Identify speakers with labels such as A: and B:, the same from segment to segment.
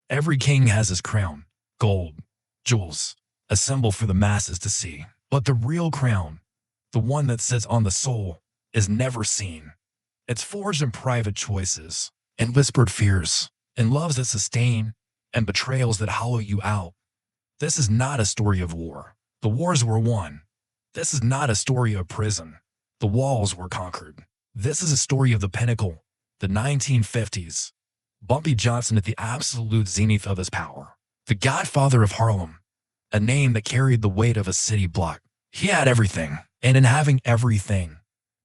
A: Every king has his crown, gold, jewels, a symbol for the masses to see. But the real crown, the one that sits on the soul, is never seen. It's forged in private choices, in whispered fears, in loves that sustain, and betrayals that hollow you out. This is not a story of war. The wars were won. This is not a story of prison. The walls were conquered. This is a story of the pinnacle, the 1950s. Bumpy Johnson at the absolute zenith of his power. The Godfather of Harlem, a name that carried the weight of a city block. He had everything, and in having everything,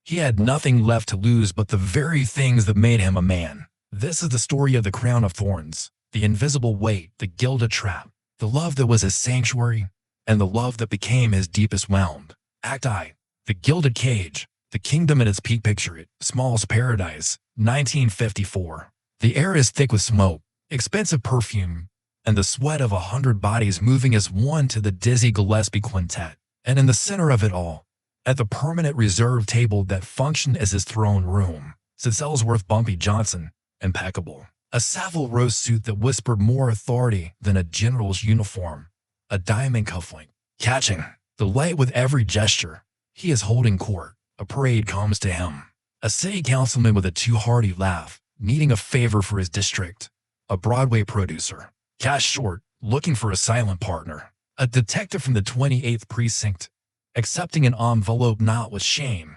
A: he had nothing left to lose but the very things that made him a man. This is the story of the Crown of Thorns, the invisible weight, the gilded trap, the love that was his sanctuary, and the love that became his deepest wound. Act I, the gilded cage, the kingdom at its peak. Picture it, Small's Paradise, 1954. The air is thick with smoke, expensive perfume, and the sweat of 100 bodies moving as one to the Dizzy Gillespie Quintet. And in the center of it all, at the permanent reserve table that functioned as his throne room, sits Ellsworth Bumpy Johnson, impeccable. A Savile Row suit that whispered more authority than a general's uniform. A diamond cufflink, catching the light with every gesture. He is holding court. A parade comes to him. A city councilman with a too hearty laugh, needing a favor for his district. A Broadway producer, cash short, looking for a silent partner. A detective from the 28th precinct, accepting an envelope not with shame,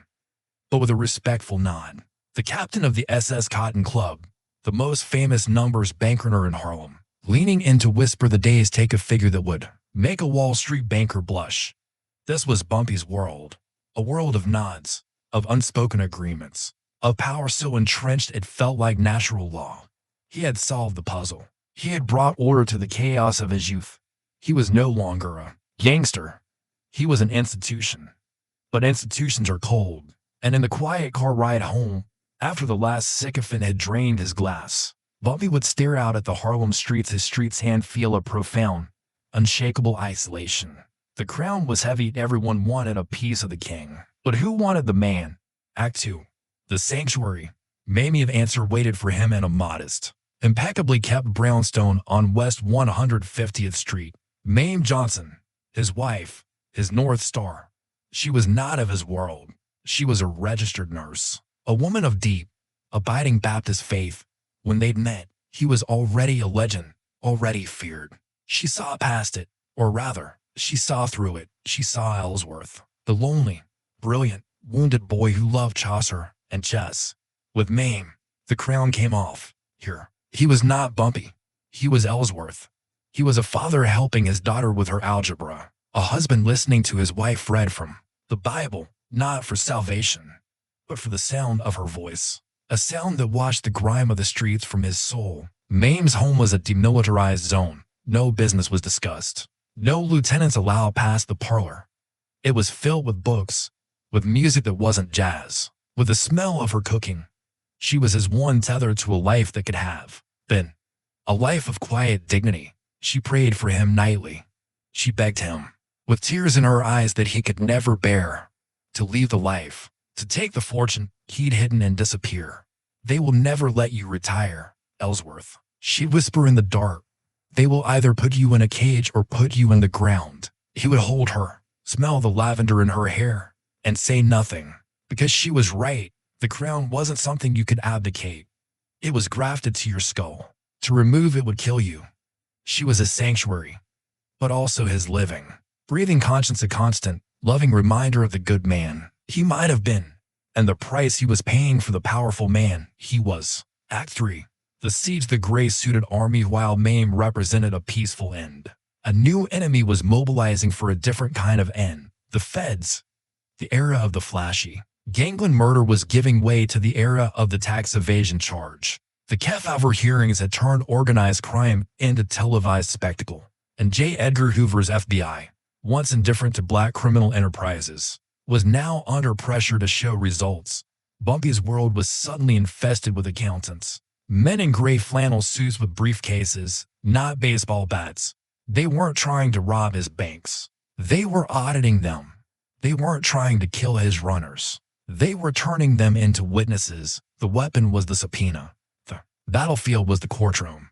A: but with a respectful nod. The captain of the SS Cotton Club, the most famous numbers banker in Harlem, leaning in to whisper the days take a figure that would make a Wall Street banker blush. This was Bumpy's world, a world of nods, of unspoken agreements, of power so entrenched it felt like natural law. He had solved the puzzle. He had brought order to the chaos of his youth. He was no longer a gangster. He was an institution. But institutions are cold, and in the quiet car ride home, after the last sycophant had drained his glass, Bumpy would stare out at the Harlem streets, his streets hand feel a profound, unshakable isolation. The crown was heavy, everyone wanted a piece of the king. But who wanted the man? Act 2. The sanctuary. Mayme of Answer waited for him in a modest, impeccably kept brownstone on West 150th Street. Mayme Johnson, his wife, his North Star. She was not of his world. She was a registered nurse, a woman of deep, abiding Baptist faith. When they'd met, he was already a legend, already feared. She saw past it, or rather, she saw through it. She saw Ellsworth, the lonely, brilliant, wounded boy who loved Chaucer and chess. With Mayme, the crown came off. Here, he was not Bumpy. He was Ellsworth. He was a father helping his daughter with her algebra, a husband listening to his wife read from the Bible, not for salvation, but for the sound of her voice, a sound that washed the grime of the streets from his soul. Mayme's home was a demilitarized zone. No business was discussed. No lieutenants allowed past the parlor. It was filled with books, with music that wasn't jazz, with the smell of her cooking. She was his one tether to a life that could have been a life of quiet dignity. She prayed for him nightly. She begged him, with tears in her eyes that he could never bear, to leave the life, to take the fortune he'd hidden and disappear. They will never let you retire, Ellsworth. She'd whisper in the dark. They will either put you in a cage or put you in the ground. He would hold her, smell the lavender in her hair, and say nothing, because she was right. The crown wasn't something you could abdicate. It was grafted to your skull. To remove it would kill you. She was his sanctuary, but also his living, breathing conscience, a constant, loving reminder of the good man he might have been, and the price he was paying for the powerful man he was. Act 3. The siege. The gray-suited army. While Mayme represented a peaceful end, a new enemy was mobilizing for a different kind of end. The feds. The era of the flashy, gangland murder was giving way to the era of the tax evasion charge. The Kefauver hearings had turned organized crime into televised spectacle, and J. Edgar Hoover's FBI, once indifferent to black criminal enterprises, was now under pressure to show results. Bumpy's world was suddenly infested with accountants, men in gray flannel suits with briefcases, not baseball bats. They weren't trying to rob his banks. They were auditing them. They weren't trying to kill his runners. They were turning them into witnesses. The weapon was the subpoena. The battlefield was the courtroom.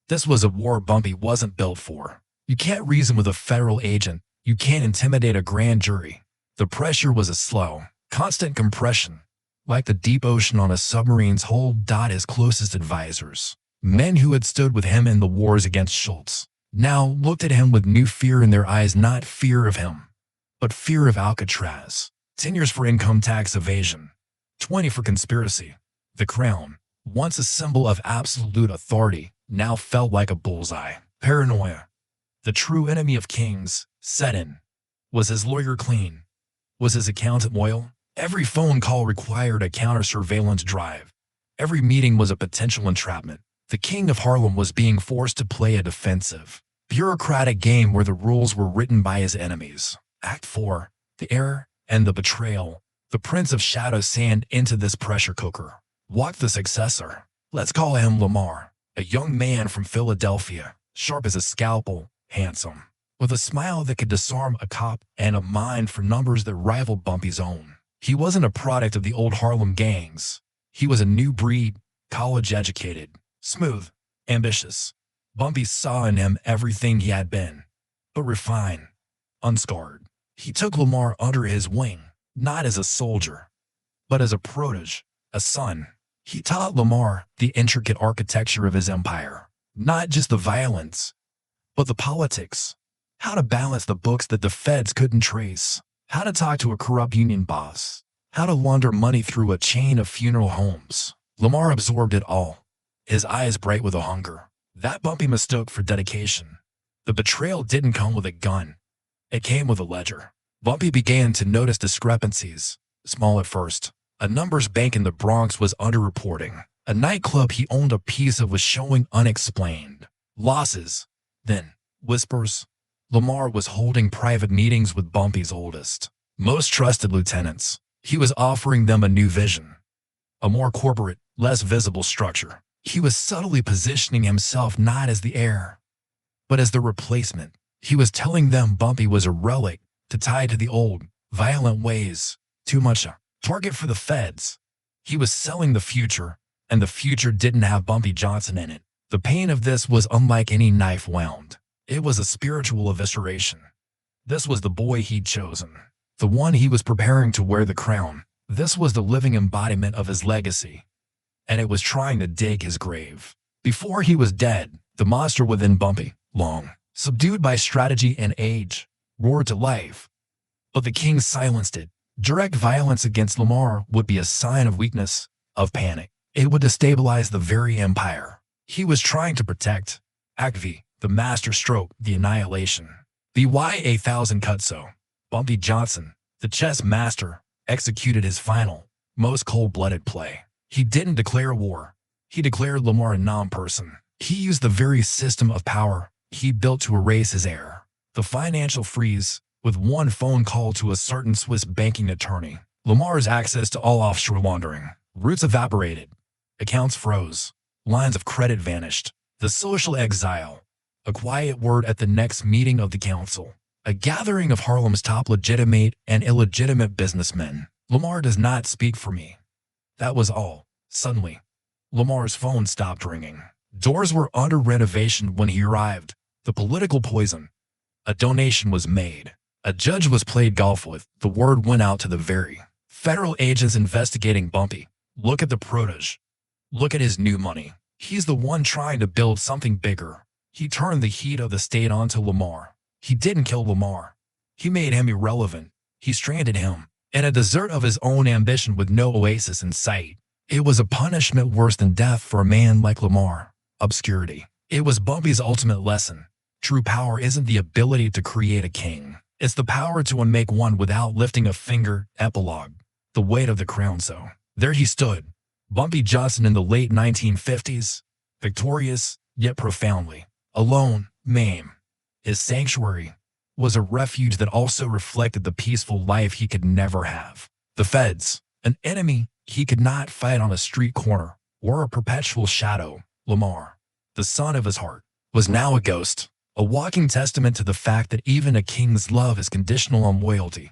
A: This was a war Bumpy wasn't built for. You can't reason with a federal agent. You can't intimidate a grand jury. The pressure was a slow, constant compression, like the deep ocean on a submarine's hold. His closest advisors, men who had stood with him in the wars against Schultz, now looked at him with new fear in their eyes, not fear of him, but fear of Alcatraz. 10 years for income tax evasion, 20 for conspiracy. The crown, once a symbol of absolute authority, now felt like a bullseye. Paranoia, the true enemy of kings, set in. Was his lawyer clean? Was his accountant loyal? Every phone call required a counter-surveillance drive. Every meeting was a potential entrapment. The king of Harlem was being forced to play a defensive, bureaucratic game where the rules were written by his enemies. Act 4. The Error and the Betrayal. The Prince of Shadows sand into this pressure cooker walked the successor. Let's call him Lamar, a young man from Philadelphia, sharp as a scalpel, handsome, with a smile that could disarm a cop and a mind for numbers that rivaled Bumpy's own. He wasn't a product of the old Harlem gangs. He was a new breed, college-educated, smooth, ambitious. Bumpy saw in him everything he had been, but refined, unscarred. He took Lamar under his wing, not as a soldier, but as a protégé, a son. He taught Lamar the intricate architecture of his empire, not just the violence, but the politics. How to balance the books that the feds couldn't trace. How to talk to a corrupt union boss. How to launder money through a chain of funeral homes. Lamar absorbed it all, his eyes bright with a hunger that Bumpy mistook for dedication. The betrayal didn't come with a gun. It came with a ledger. Bumpy began to notice discrepancies, small at first. A numbers bank in the Bronx was underreporting. A nightclub he owned a piece of was showing unexplained losses. Then, whispers. Lamar was holding private meetings with Bumpy's oldest, most trusted lieutenants. He was offering them a new vision, a more corporate, less visible structure. He was subtly positioning himself not as the heir, but as the replacement. He was telling them Bumpy was a relic to tie to the old, violent ways, too much a target for the feds. He was selling the future, and the future didn't have Bumpy Johnson in it. The pain of this was unlike any knife wound. It was a spiritual evisceration. This was the boy he'd chosen, the one he was preparing to wear the crown. This was the living embodiment of his legacy, and it was trying to dig his grave. Before he was dead, the monster within Bumpy, long subdued by strategy and age, roared to life. But the king silenced it. Direct violence against Lamar would be a sign of weakness, of panic. It would destabilize the very empire he was trying to protect. Act V, the master stroke, the annihilation. The Y-1000 cut so. Bumpy Johnson, the chess master, executed his final, most cold-blooded play. He didn't declare war. He declared Lamar a non-person. He used the very system of power he built to erase his heir. The financial freeze, with one phone call to a certain Swiss banking attorney. Lamar's access to all offshore laundering. Routes evaporated. Accounts froze. Lines of credit vanished. The social exile. A quiet word at the next meeting of the council. A gathering of Harlem's top legitimate and illegitimate businessmen. Lamar does not speak for me. That was all. Suddenly, Lamar's phone stopped ringing. Doors were under renovation when he arrived. The political poison. A donation was made. A judge was played golf with. The word went out to the very federal agents investigating Bumpy. Look at the protégé. Look at his new money. He's the one trying to build something bigger. He turned the heat of the state onto Lamar. He didn't kill Lamar. He made him irrelevant. He stranded him in a desert of his own ambition with no oasis in sight. It was a punishment worse than death for a man like Lamar. Obscurity. It was Bumpy's ultimate lesson. True power isn't the ability to create a king. It's the power to unmake one without lifting a finger. Epilogue. The weight of the crown. So there he stood, Bumpy Johnson in the late 1950s, victorious, yet profoundly alone. Mayme, his sanctuary, was a refuge that also reflected the peaceful life he could never have. The feds, an enemy he could not fight on a street corner, were a perpetual shadow. Lamar, the son of his heart, was now a ghost, a walking testament to the fact that even a king's love is conditional on loyalty.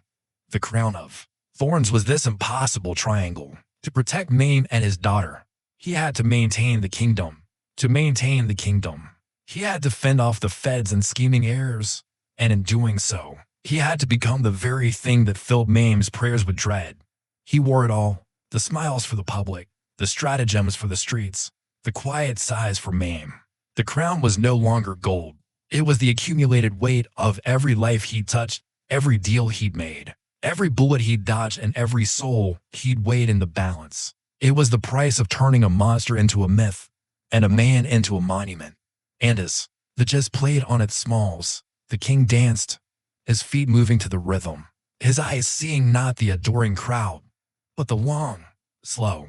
A: The Crown of Thorns was this impossible triangle. To protect Mayme and his daughter, he had to maintain the kingdom. To maintain the kingdom, He had to fend off the feds and scheming heirs, and in doing so, he had to become the very thing that filled Mayme's prayers with dread. He wore it all, the smiles for the public, the stratagems for the streets, the quiet sighs for Mayme. The crown was no longer gold. It was the accumulated weight of every life he'd touched, every deal he'd made, every bullet he'd dodged, and every soul he'd weighed in the balance. It was the price of turning a monster into a myth and a man into a monument. And as the jazz played on its smalls, the king danced, his feet moving to the rhythm, his eyes seeing not the adoring crowd, but the long, slow,